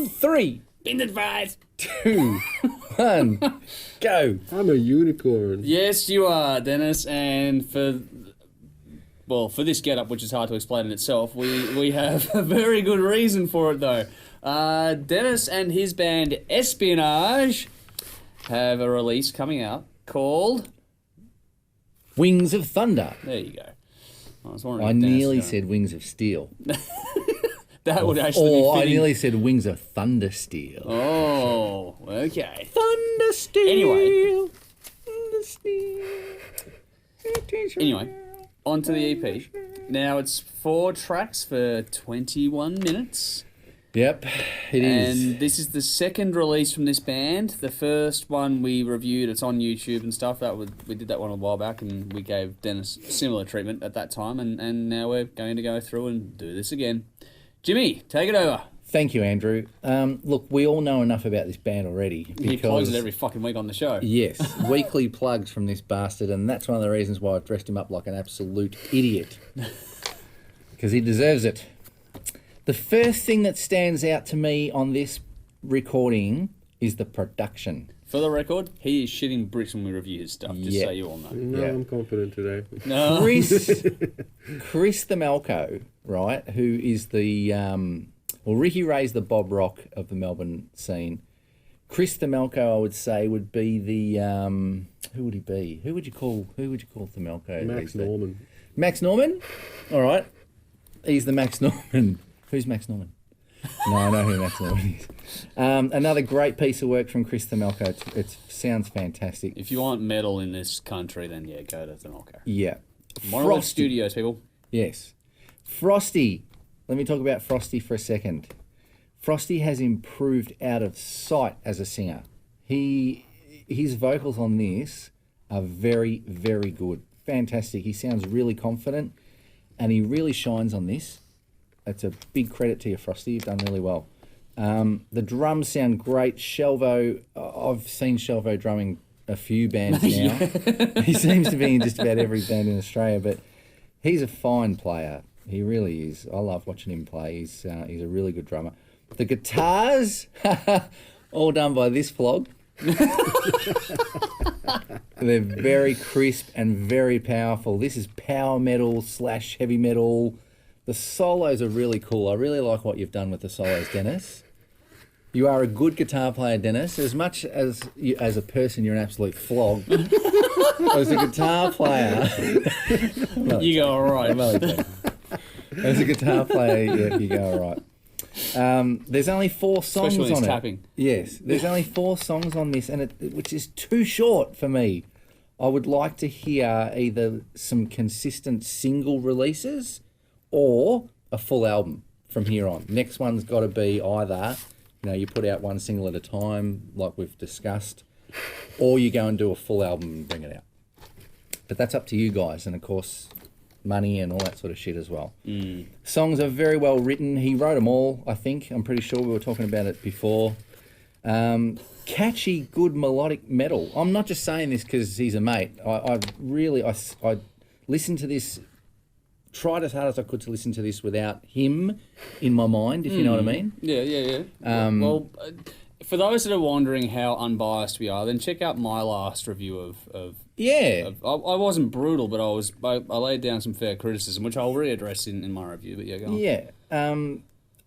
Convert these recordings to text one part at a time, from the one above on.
Three. In advice. 2, 1, go. I'm a unicorn. Yes, you are, Denis, and for this get-up, which is hard to explain in itself, we have a very good reason for it, though. Denis and his band Espionage have a release coming out called Wings of Thunder. There you go. I nearly said Wings of Steel. That would actually be I fitting. nearly said Wings of Thunder Steel. Oh, okay. Thunder Steel. Anyway. Thunder Steel. Anyway, on to the EP. Now, it's 4 tracks for 21 minutes. Yep, it is. And this is the second release from this band. The first one we reviewed, it's on YouTube and stuff. We did that one a while back, and we gave Denis similar treatment at that time. And now we're going to go through and do this again. Jimmy, take it over. Thank you, Andrew. Look, we all know enough about this band already. He plugs it every fucking week on the show. Yes, weekly plugs from this bastard, and that's one of the reasons why I've dressed him up like an absolute idiot. Because he deserves it. The first thing that stands out to me on this recording is the production. For the record, he is shitting bricks when we review his stuff, just so you all know. No, Yeah. I'm confident today. No. Chris the Malco, right, who is the... Ricky Ray's the Bob Rock of the Melbourne scene. Chris the Malco, I would say, would be the... who would he be? Who would you call the Malco? Max Norman. Max Norman? All right. He's the Max Norman. Who's Max Norman? No, I know who Max Norman is. Another great piece of work from Chris the Malco. It sounds fantastic. If you want metal in this country, then yeah, go to the Malco. Yeah. Monolith Studios, people. Yes. Frosty. Let me talk about Frosty for a second. Frosty has improved out of sight as a singer. His vocals on this are very, very good. Fantastic. He sounds really confident, and he really shines on this. That's a big credit to you, Frosty. You've done really well. The drums sound great. Shelvo, I've seen Shelvo drumming a few bands now. He seems to be in just about every band in Australia, but he's a fine player. He really is. I love watching him play. He's a really good drummer. The guitars, all done by this vlog. They're very crisp and very powerful. This is power metal / heavy metal. The solos are really cool. I really like what you've done with the solos, Denis. You are a good guitar player, Denis. As much as you, as a person, you're an absolute flog. As a guitar player... You go all right. As a guitar player, you go all right. There's only 4 songs Especially on it. tapping. Yes, there's only 4 songs on this, and which is too short for me. I would like to hear either some consistent single releases or a full album from here on. Next one's got to be either, you put out one single at a time, like we've discussed, or you go and do a full album and bring it out. But that's up to you guys, and of course, money and all that sort of shit as well. Songs are very well written. He wrote them all, I think. I'm pretty sure we were talking about it before. Catchy, good melodic metal. I'm not just saying this because he's a mate. I listened to this, tried as hard as I could to listen to this without him in my mind, if you know what I mean. Yeah. For those that are wondering how unbiased we are, then check out my last review of Yeah. I wasn't brutal, but I laid down some fair criticism, which I'll readdress in my review. But yeah, go on. Yeah.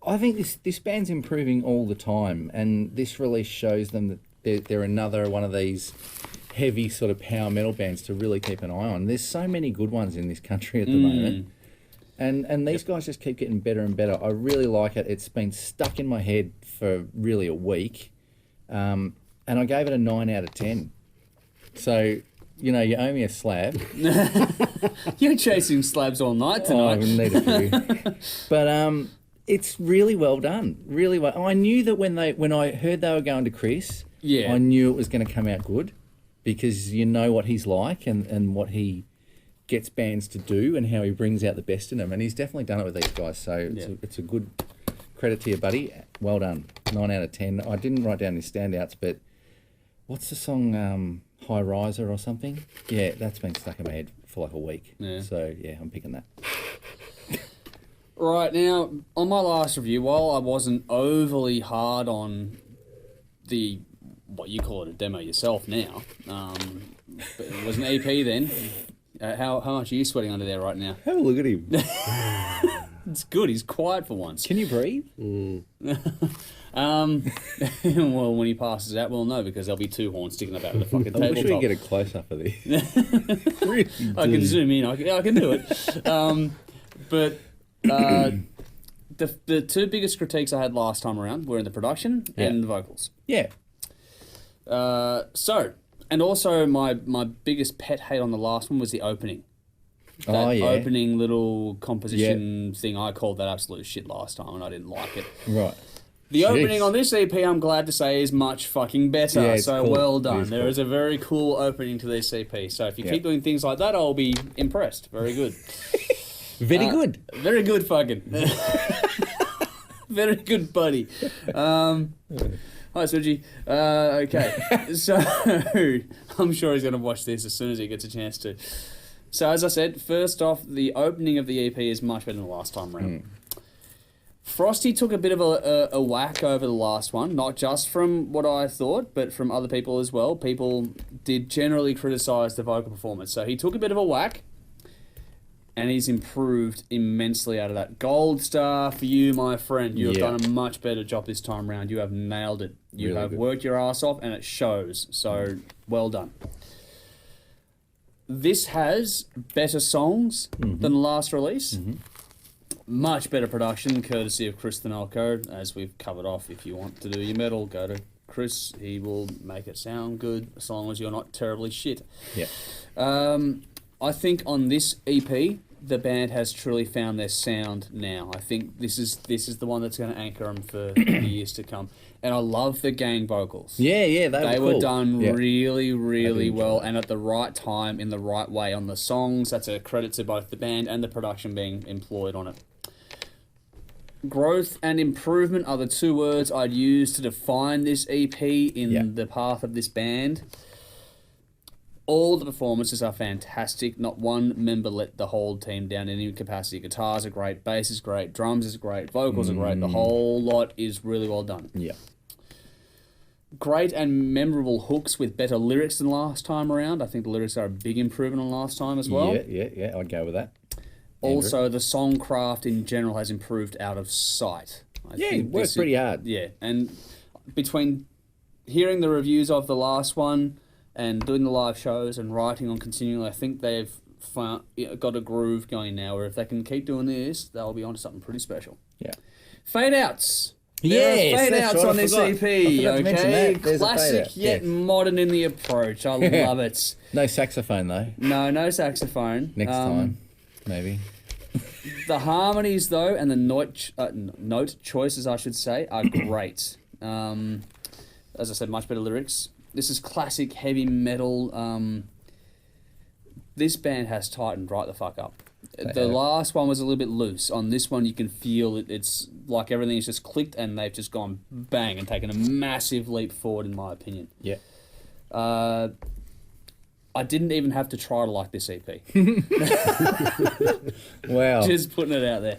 I think this band's improving all the time, and this release shows them that they're another one of these heavy sort of power metal bands to really keep an eye on. There's so many good ones in this country at the moment. And these guys just keep getting better and better. I really like it. It's been stuck in my head for really a week. And I gave it a 9 out of 10. So, you owe me a slab. You're chasing slabs all night Oh, I tonight. need a few. But it's really well done. Really well. I knew that when I heard they were going to Chris, Yeah. I knew it was going to come out good, because you know what he's like and what he gets bands to do and how he brings out the best in them. And he's definitely done it with these guys. So it's a good credit to you, buddy. Well done. 9 out of 10. I didn't write down his standouts, but what's the song, High Riser or something? Yeah, that's been stuck in my head for like a week. Yeah. So, yeah, I'm picking that. Right, now, on my last review, while I wasn't overly hard on the, what you call it, a demo yourself now, but it was an EP then. How much are you sweating under there right now? Have a look at him. It's good, he's quiet for once. Can you breathe? Well, when he passes out, we'll know, because there'll be two horns sticking up out of the fucking I wish we tabletop. could get a close-up of this. Really I can do. zoom in, I can do it. But the two biggest critiques I had last time around were in the production and the vocals. Yeah. And also my biggest pet hate on the last one was the opening. That yeah. opening little composition thing, I called that absolute shit last time, and I didn't like it. Right. The Jeez. opening on this EP, I'm glad to say, is much fucking better. Yeah, it's so cool. well It done. is There cool. is a very cool opening to this EP. So if you keep doing things like that, I'll be impressed. Very good. Very good. Very good, fucking. Very good, buddy. Hi, Suji. Okay. So, I'm sure he's going to watch this as soon as he gets a chance to. So, as I said, first off, the opening of the EP is much better than the last time round. Frosty took a bit of a whack over the last one, not just from what I thought, but from other people as well. People did generally criticise the vocal performance. So, he took a bit of a whack. And he's improved immensely out of that. Gold star for you, my friend. You have done a much better job this time round. You have nailed it. You Really have good. worked your ass off, and it shows. So, well done. This has better songs than the last release. Much better production, courtesy of Chris Thanolko. As we've covered off, if you want to do your metal, go to Chris. He will make it sound good, as long as you're not terribly shit. Yeah. I think on this EP, the band has truly found their sound now. I think this is the one that's going to anchor them for the years to come. And I love the gang vocals. Yeah, They were were done Yeah. really, really enjoy well, that. and at the right time, in the right way on the songs. That's a credit to both the band and the production being employed on it. Growth and improvement are the two words I'd use to define this EP in the path of this band. All the performances are fantastic. Not one member let the whole team down in any capacity. Guitars are great, bass is great, drums is great, vocals are great. The whole lot is really well done. Yeah. Great and memorable hooks with better lyrics than last time around. I think the lyrics are a big improvement on last time as well. Yeah, I'd go with that. Also, the song craft in general has improved out of sight. I think worked this pretty hard. Yeah, and between hearing the reviews of the last one and doing the live shows and writing on continually, I think they've got a groove going now, where if they can keep doing this, they'll be onto something pretty special. Yeah. Fade outs. Yes, There are fade that's outs right, on I this forgot. EP, I forgot to mention okay? that. There's a fade Classic out, yet yes. modern in the approach. I love it. No saxophone though. No saxophone. Next time, maybe. The harmonies, though, and the note choices, I should say, are great. As I said, much better lyrics. This is classic heavy metal. This band has tightened right the fuck up. The last one was a little bit loose. On this one, you can feel it. It's like everything is just clicked, and they've just gone bang and taken a massive leap forward, in my opinion. Yeah. I didn't even have to try to like this EP. Wow. Just putting it out there.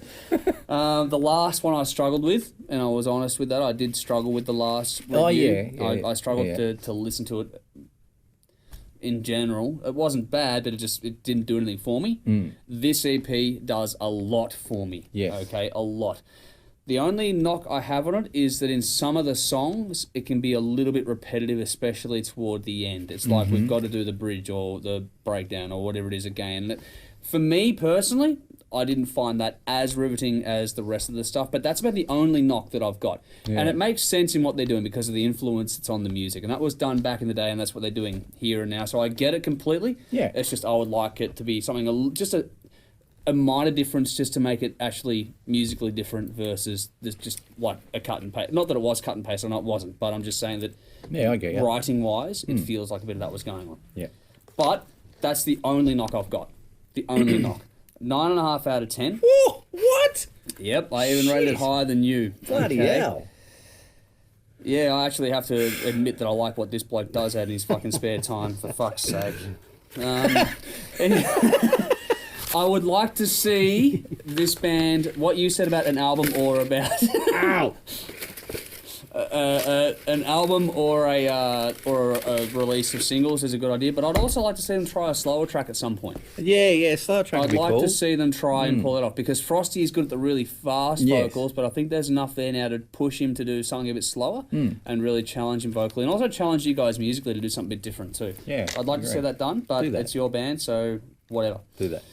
The last one I struggled with, and I was honest with that. I did struggle with the last review. Oh, yeah. I struggled Yeah. to listen to it in general. It wasn't bad, but it didn't do anything for me. This EP does a lot for me. Yes. Okay, a lot. The only knock I have on it is that in some of the songs, it can be a little bit repetitive, especially toward the end. It's like we've got to do the bridge or the breakdown or whatever it is again. For me personally, I didn't find that as riveting as the rest of the stuff, but that's about the only knock that I've got. Yeah. And it makes sense in what they're doing because of the influence that's on the music. And that was done back in the day, and that's what they're doing here and now. So I get it completely. Yeah. It's just I would like it to be something, just a minor difference, just to make it actually musically different versus this just like a cut and paste. Not that it was cut and paste, or not it wasn't, but I'm just saying that Yeah, I get you. writing-wise, it feels like a bit of that was going on. Yeah. But that's the only knock I've got. The only knock. 9.5 out of 10. Oh, what? Yep, I even rated it higher than you. Bloody okay? hell. Yeah, I actually have to admit that I like what this bloke does out in his fucking spare time, for fuck's sake. I would like to see this band, what you said about an album or about Ow! an album or a release of singles is a good idea, but I'd also like to see them try a slower track at some point. Yeah, slow track would I'd be like cool. to see them try and pull it off, because Frosty is good at the really fast Yes. vocals, but I think there's enough there now to push him to do something a bit slower and really challenge him vocally, and also challenge you guys musically to do something a bit different too. Yeah, I'd like to see agree. that done, but Do that. it's your band, so whatever. Do that.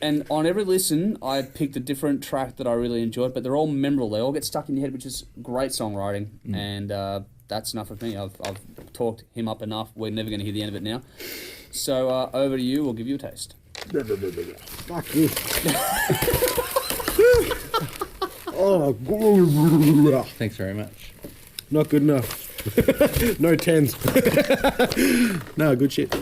And on every listen, I picked a different track that I really enjoyed, but they're all memorable. They all get stuck in your head, which is great songwriting, and that's enough of me. I've talked him up enough. We're never going to hear the end of it now. So over to you. We'll give you a taste. Fuck this. Oh, Thanks very much. not good enough. No tens. No, good shit.